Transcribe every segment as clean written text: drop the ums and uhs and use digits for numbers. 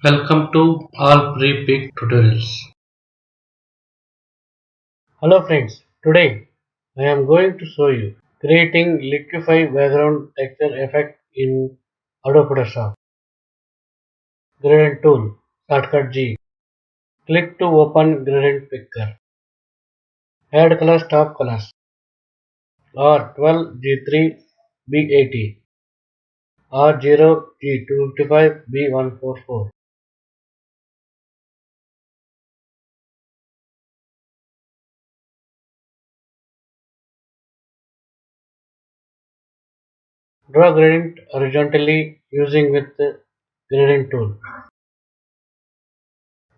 Welcome to AllFreePik tutorials. Hello friends, today I am going to show you creating Liquify background texture effect in Adobe Photoshop. Gradient tool, shortcut G. Click to open gradient picker. Add colors, top colors R12 G3 B80 R0 G255 B144. Draw gradient horizontally using with gradient tool.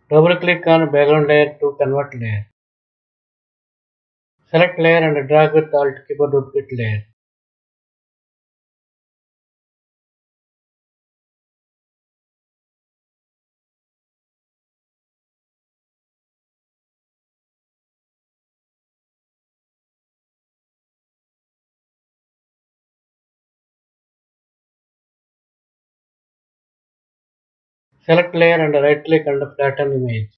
Double click on background layer to convert layer. Select layer and drag with Alt keyboard duplicate layer. Select layer and right click and flatten image.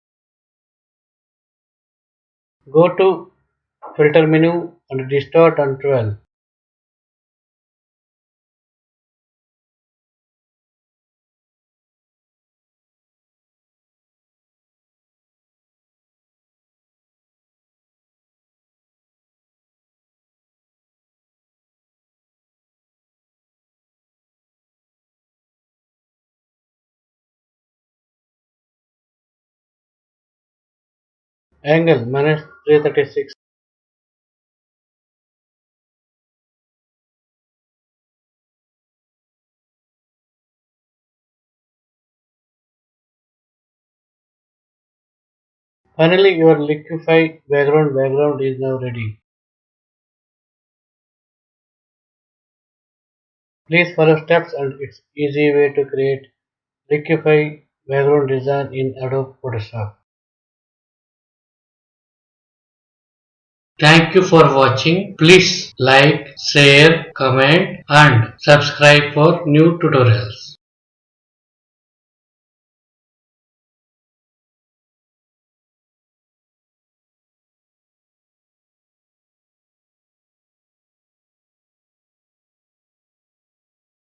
Go to filter menu and distort and 12. Angle -336. Finally, your Liquify background is now ready. Please follow steps and it's easy way to create Liquify background design in Adobe Photoshop. Thank you for watching. Please like, share, comment and subscribe for new tutorials.